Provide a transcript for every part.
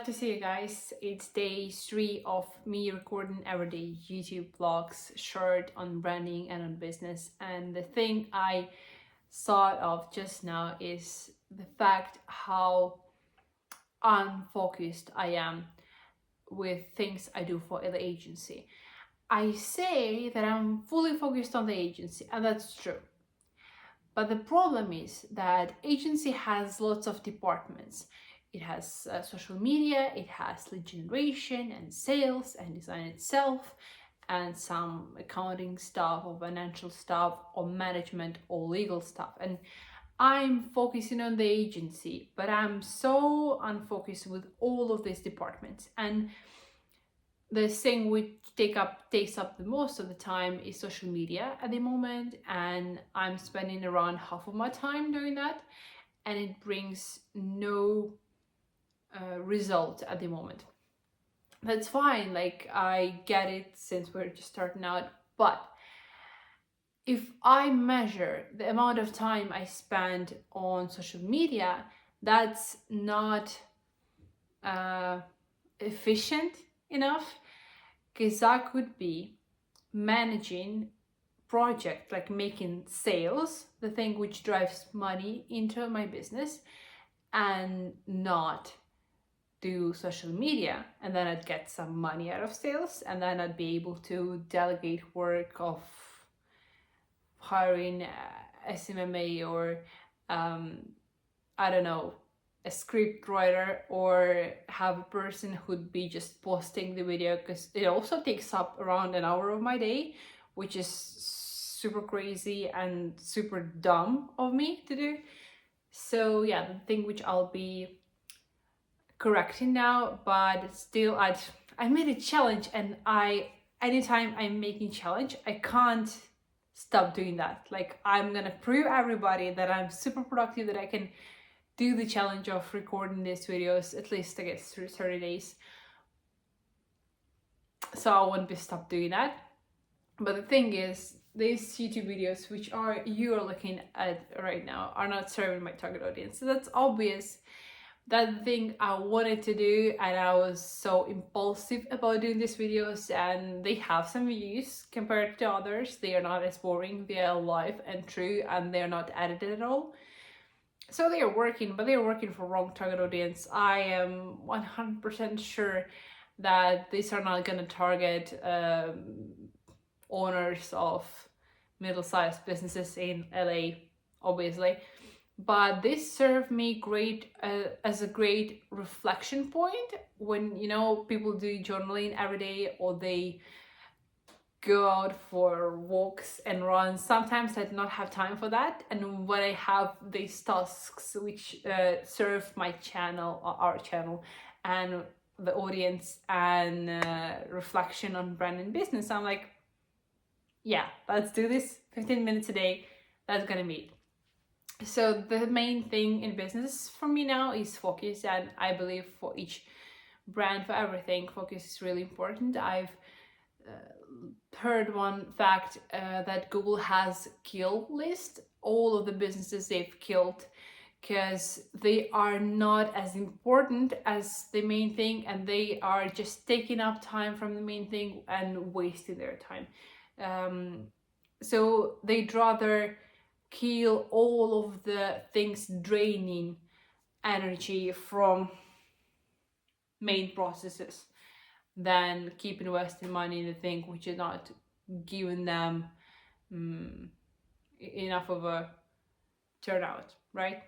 to see you guys. It's day 3 of me recording everyday YouTube vlogs, short on branding and on business. And the thing I thought of just now is the fact how unfocused I am with things I do for the agency. I say that I'm fully focused on the agency, and that's true. But the problem is that agency has lots of departments. It has social media, it has lead generation and sales and design itself, and some accounting stuff or financial stuff or management or legal stuff. And I'm focusing on the agency, but I'm so unfocused with all of these departments. And the thing which takes up the most of the time is social media at the moment, and I'm spending around half of my time doing that, and it brings no result at the moment. That's fine, like I get it since we're just starting out, but if I measure the amount of time I spend on social media, that's not efficient enough, because I could be managing project like making sales, the thing which drives money into my business, and not do social media, and then I'd get some money out of sales, and then I'd be able to delegate work of hiring SMMA or I don't know, a script writer, or have a person who'd be just posting the video, because it also takes up around an hour of my day, which is super crazy and super dumb of me to do. So yeah, the thing which I'll be correcting now, but still I made a challenge, and anytime I'm making challenge, I can't stop doing that. Like, I'm gonna prove everybody that I'm super productive, that I can do the challenge of recording these videos at least I get through 30 days. So I won't be stop doing that. But the thing is, these YouTube videos which you're looking at right now are not serving my target audience. So that's obvious. That's the thing I wanted to do, and I was so impulsive about doing these videos, and they have some views compared to others. They are not as boring, they are live and true, and they're not edited at all. So they are working, but they're working for wrong target audience. I am 100% sure that these are not gonna target owners of middle-sized businesses in LA, obviously. But this served me great as a great reflection point when, you know, people do journaling every day, or they go out for walks and runs. Sometimes I do not have time for that, and when I have these tasks which serve my channel, or our channel, and the audience, and reflection on brand and business, I'm like, yeah, let's do this 15 minutes a day, that's gonna meet. So the main thing in business for me now is focus, and I believe for each brand, for everything, focus is really important. I've heard one fact that Google has kill list all of the businesses they've killed, because they are not as important as the main thing, and they are just taking up time from the main thing and wasting their time. So they'd rather kill all of the things draining energy from main processes than keep investing money in the thing which is not giving them enough of a turnout, right?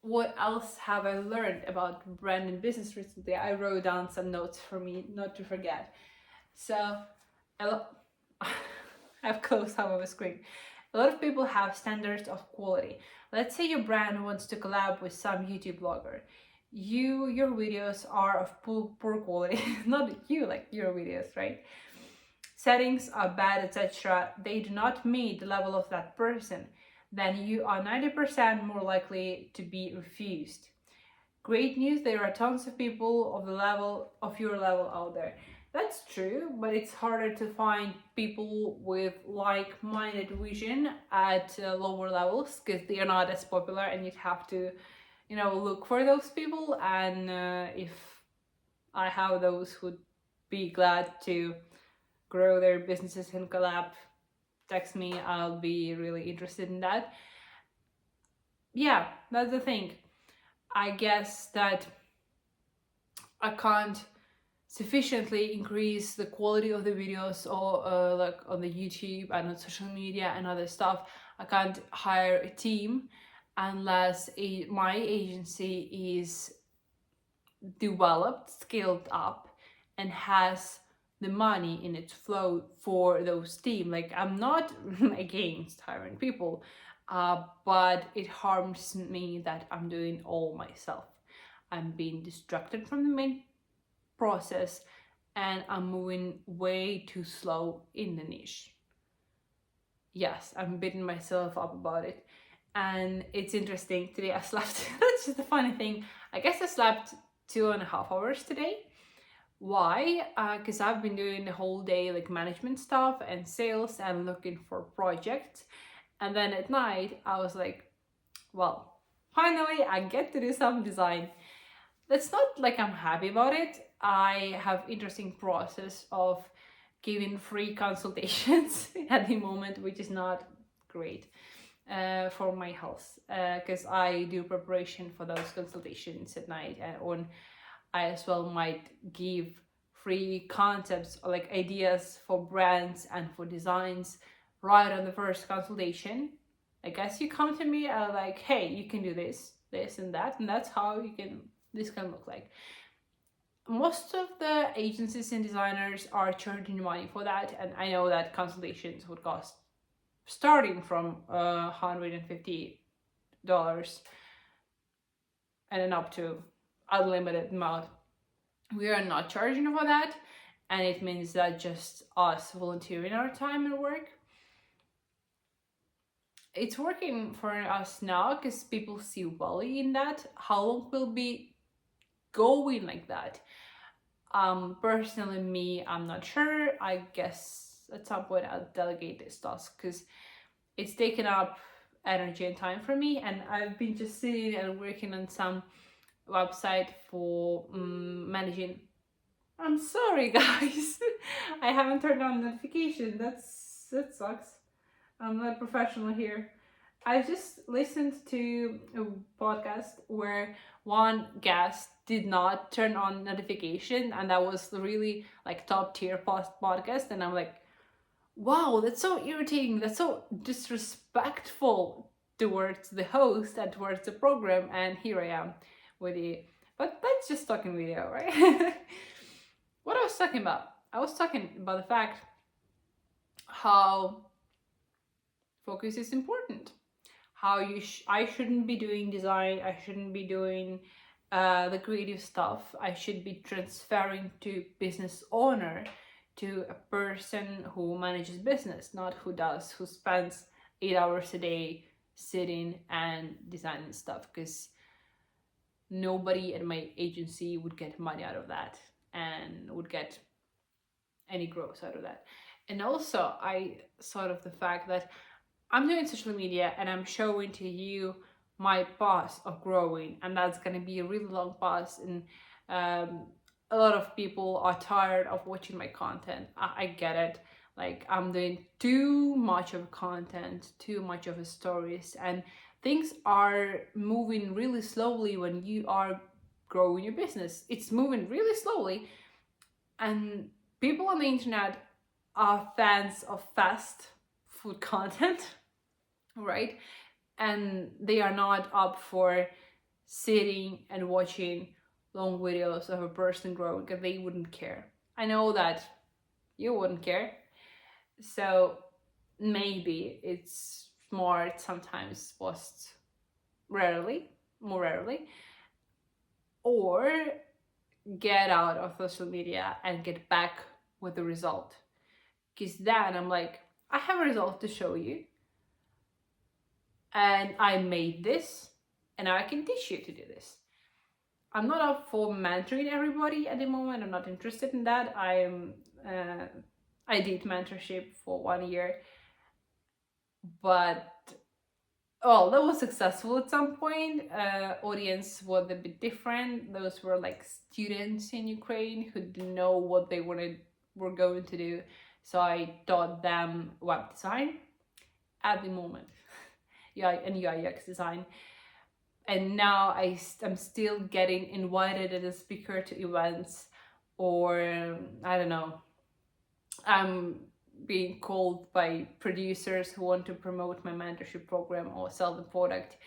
What else have I learned about brand and business recently? I wrote down some notes for me not to forget. So I've closed half of the screen. A lot of people have standards of quality. Let's say your brand wants to collab with some YouTube blogger. Your videos are of poor quality. Not you, like your videos, right? Settings are bad, etc. They do not meet the level of that person. Then you are 90% more likely to be refused. Great news, there are tons of people of your level out there. That's true, but it's harder to find people with like-minded vision at lower levels, because they are not as popular, and you'd have to look for those people, and if I have those who'd be glad to grow their businesses in collab, text me. I'll be really interested in that. Yeah, that's the thing. I guess that I can't sufficiently increase the quality of the videos, or like on the YouTube and on social media and other stuff. I can't hire a team unless my agency is developed, scaled up, and has the money in its flow for those team. Like, I'm not against hiring people, but it harms me that I'm doing all myself. I'm being distracted from the main process, and I'm moving way too slow in the niche. Yes, I'm beating myself up about it. And it's interesting, today I slept, that's just a funny thing. I guess I slept 2.5 hours today. Why? Because I've been doing the whole day like management stuff and sales and looking for projects. And then at night, I was like, well, finally I get to do some design. That's not like I'm happy about it. I have interesting process of giving free consultations at the moment, which is not great for my health, because I do preparation for those consultations at night, and on I as well might give free concepts or like ideas for brands and for designs right on the first consultation. I guess you come to me like, hey, you can do this, this, and that, and that's how this can look like. Most of the agencies and designers are charging money for that, and I know that consultations would cost starting from $150 and then up to unlimited amount. We are not charging for that, and it means that just us volunteering our time and work. It's working for us now because people see value in that. How long will be going like that? Personally, me, I'm not sure. I guess at some point I'll delegate this task because it's taken up energy and time for me, and I've been just sitting and working on some website for managing. I'm sorry, guys. I haven't turned on notification. That sucks. I'm not professional here. I just listened to a podcast where one guest did not turn on notification, and that was really like top tier podcast, and I'm like, wow, that's so irritating. That's so disrespectful towards the host and towards the program. And here I am with the, but that's just talking video, right? What I was talking about? I was talking about the fact how focus is important. How I shouldn't be doing design. I shouldn't be doing the creative stuff. I should be transferring to business owner, to a person who manages business, not who spends 8 hours a day sitting and designing stuff, because nobody at my agency would get money out of that and would get any growth out of that. And also, I thought of the fact that I'm doing social media and I'm showing to you my path of growing, and that's going to be a really long path, and a lot of people are tired of watching my content. I get it. Like, I'm doing too much of content, too much of stories, and things are moving really slowly when you are growing your business. It's moving really slowly, and people on the internet are fans of fast food content, right? And they are not up for sitting and watching long videos of a person growing, because they wouldn't care. I know that you wouldn't care. So maybe it's smart sometimes post more rarely, or get out of social media and get back with the result. Because then I'm like, I have a result to show you, and I made this, and I can teach you to do this. I'm not up for mentoring everybody at the moment. I'm not interested in that. I did mentorship for 1 year, but well, that was successful at some point. Audience was a bit different. Those were like students in Ukraine who didn't know what they were going to do. So I taught them web design at the moment, yeah, and UI UX design. And now I'm still getting invited as a speaker to events, or I don't know, I'm being called by producers who want to promote my mentorship program or sell the product,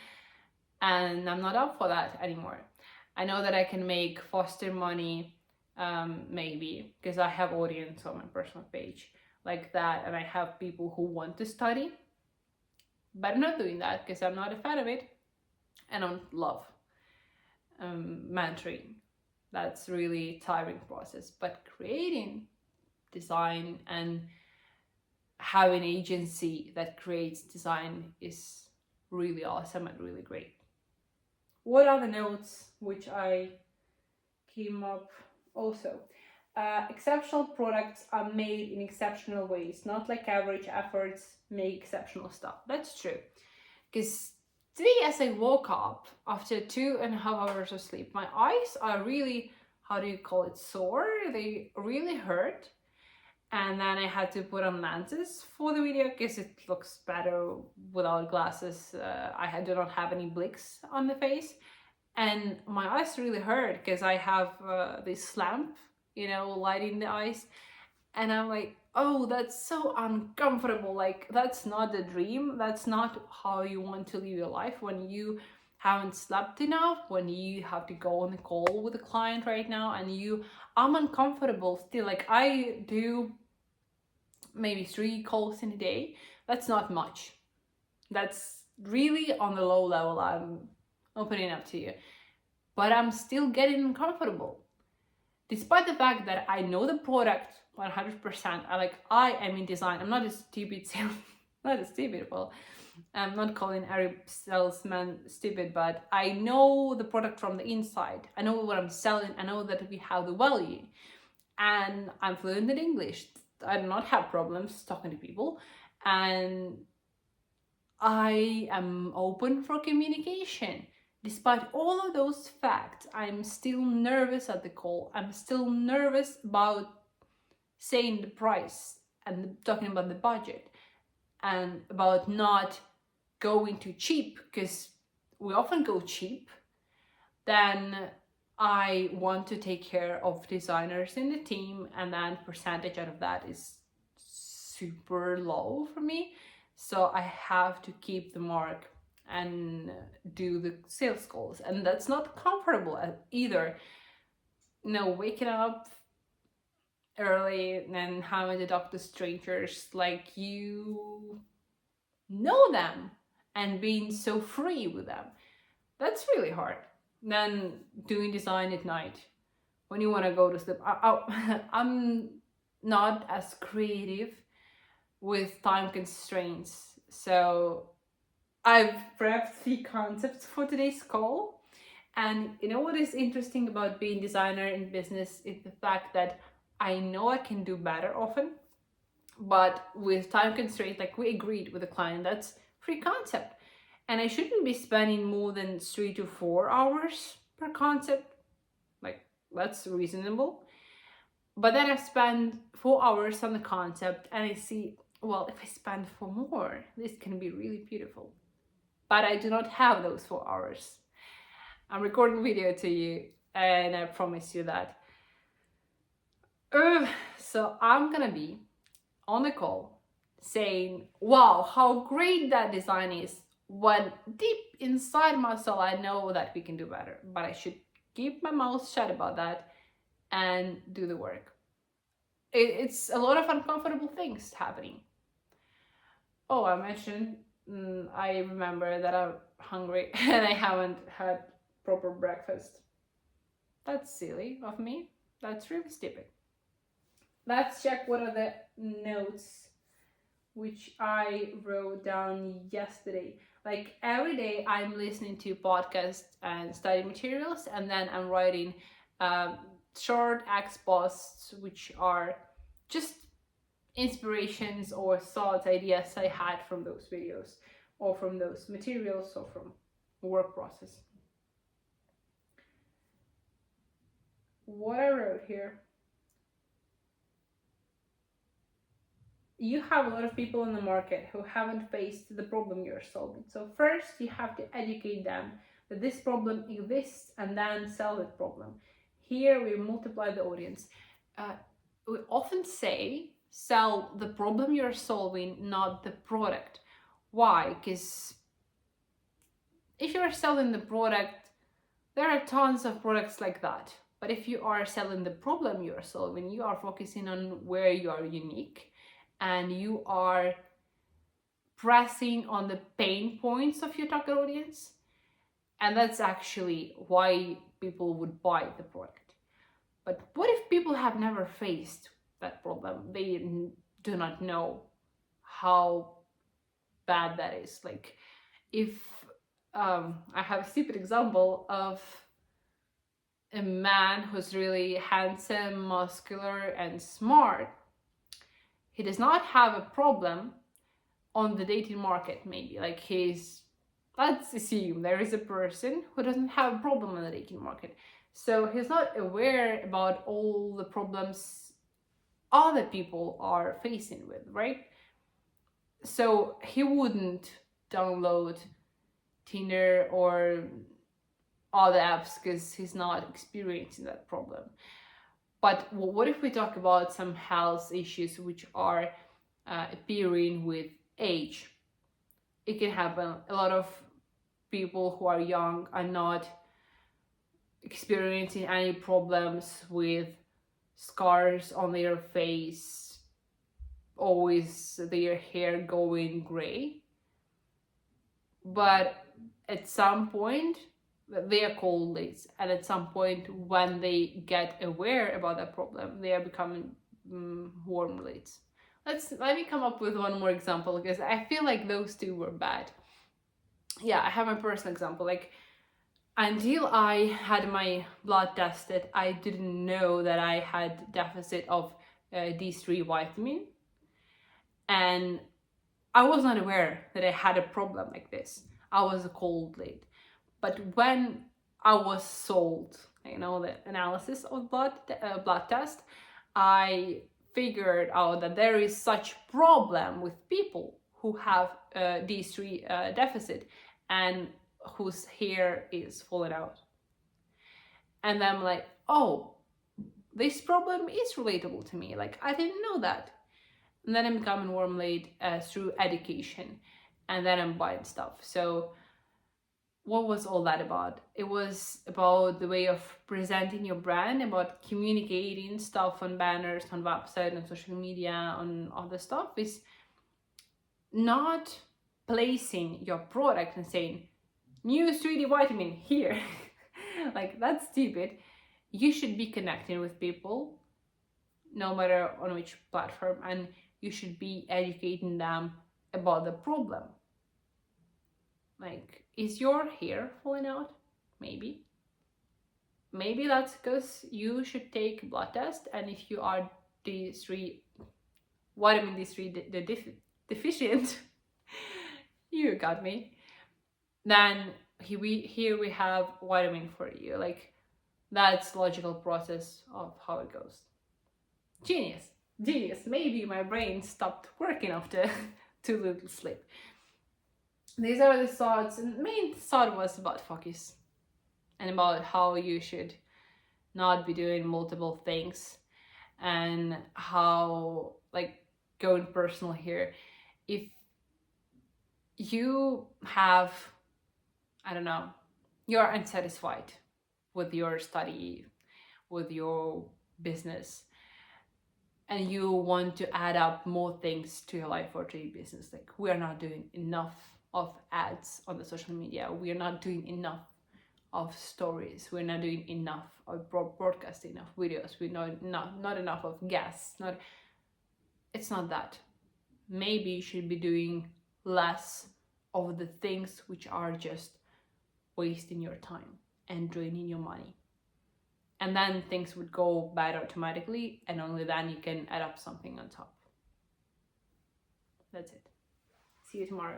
and I'm not up for that anymore. I know that I can make faster money, maybe because I have audience on my personal page like that, and I have people who want to study, but I'm not doing that because I'm not a fan of it, and I don't love mentoring. That's really tiring process. But creating design and having an agency that creates design is really awesome and really great. What are the notes which I came up also? Exceptional products are made in exceptional ways, not like average efforts make exceptional stuff. That's true. Because today, as I woke up after 2.5 hours of sleep, my eyes are really, how do you call it, sore? They really hurt. And then I had to put on lenses for the video because it looks better without glasses. I do not have any blicks on the face. And my eyes really hurt because I have this lamp, lighting the eyes. And I'm like, oh, that's so uncomfortable. Like, that's not the dream. That's not how you want to live your life when you haven't slept enough, when you have to go on a call with a client right now, and I'm uncomfortable still. Like, I do maybe 3 calls in a day. That's not much. That's really on the low level. I'm opening up to you. But I'm still getting uncomfortable. Despite the fact that I know the product 100%, I am in design. I'm not a stupid sales, not a stupid, well, I'm not calling every salesman stupid, but I know the product from the inside. I know what I'm selling. I know that we have the value. And I'm fluent in English. I do not have problems talking to people. And I am open for communication. Despite all of those facts, I'm still nervous at the call. I'm still nervous about saying the price and talking about the budget and about not going too cheap, because we often go cheap. Then I want to take care of designers in the team, and then percentage out of that is super low for me. So I have to keep the mark and do the sales calls, and that's not comfortable either. Waking up early and having to talk to strangers like you know them and being so free with them, that's really hard. Then doing design at night when you want to go to sleep. I'm not as creative with time constraints, so I've prepped 3 concepts for today's call. And what is interesting about being designer in business is the fact that I know I can do better often, but with time constraints, like we agreed with the client, that's free concept. And I shouldn't be spending more than 3 to 4 hours per concept. Like, that's reasonable. But then I spend 4 hours on the concept and I see, well, if I spend 4 more, this can be really beautiful. But I do not have those 4 hours. I'm recording video to you and I promise you that. So I'm gonna be on the call saying, wow, how great that design is, when deep inside my soul I know that we can do better, but I should keep my mouth shut about that and do the work. It's a lot of uncomfortable things happening. Oh, I mentioned, I remember that I'm hungry and I haven't had proper breakfast. That's silly of me. That's really stupid. Let's check what are the notes which I wrote down yesterday. Like, every day I'm listening to podcasts and study materials, and then I'm writing short X posts which are just inspirations or thoughts, ideas I had from those videos. or from those materials or from work process. What I wrote here: you have a lot of people in the market who haven't faced the problem you're solving. So first you have to educate them that this problem exists and then sell that problem. Here we multiply the audience. We often say sell the problem you're solving, not the product. Why? Because if you're selling the product, there are tons of products like that. But if you are selling the problem you're solving, you are focusing on where you are unique and you are pressing on the pain points of your target audience. And that's actually why people would buy the product. But what if people have never faced that problem? They do not know how bad that is. Like, if I have a stupid example of a man who's really handsome, muscular, and smart. He does not have a problem on the dating market, maybe. Like, let's assume there is a person who doesn't have a problem in the dating market. So he's not aware about all the problems other people are facing with, right? So he wouldn't download Tinder or other apps because he's not experiencing that problem. But what if we talk about some health issues which are appearing with age? It can happen. A lot of people who are young are not experiencing any problems with scars on their face, always their hair going gray. But at some point, they are called late, and at some point when they get aware about that problem, they are becoming warm late. Let me come up with one more example, because I feel like those two were bad. Yeah, I have my personal example. Like, until I had my blood tested, I didn't know that I had deficit of D3 vitamin, and I was not aware that I had a problem like this. I was cold late. But when I was sold, the analysis of blood test, I figured out that there is such problem with people who have D3 deficit and whose hair is falling out. And I'm like, oh, this problem is relatable to me. Like, I didn't know that. And then I'm becoming warm late through education, and then I'm buying stuff. So what was all that about? It was about the way of presenting your brand, about communicating stuff on banners, on website, on social media, on other stuff. Is not placing your product and saying, new 3D vitamin here. Like, that's stupid. You should be connecting with people, no matter on which platform, and you should be educating them about the problem. Like, is your hair falling out? Maybe that's because you should take a blood test, and if you are vitamin D3 deficient, you got me, then here we have vitamin for you. Like, that's logical process of how it goes. Genius. Maybe my brain stopped working after too little sleep. These are the thoughts, and the main thought was about focus and about how you should not be doing multiple things, and how, like, going personal here, if you have, I don't know, you're unsatisfied with your study, with your business, and you want to add up more things to your life or to your business, like, we are not doing enough of ads on the social media, we are not doing enough of stories, we're not doing enough of broadcasting enough videos, we're not enough of guests, it's not that. Maybe you should be doing less of the things which are just wasting your time and draining your money, and then things would go bad automatically, and only then you can add up something on top. That's it. See you tomorrow.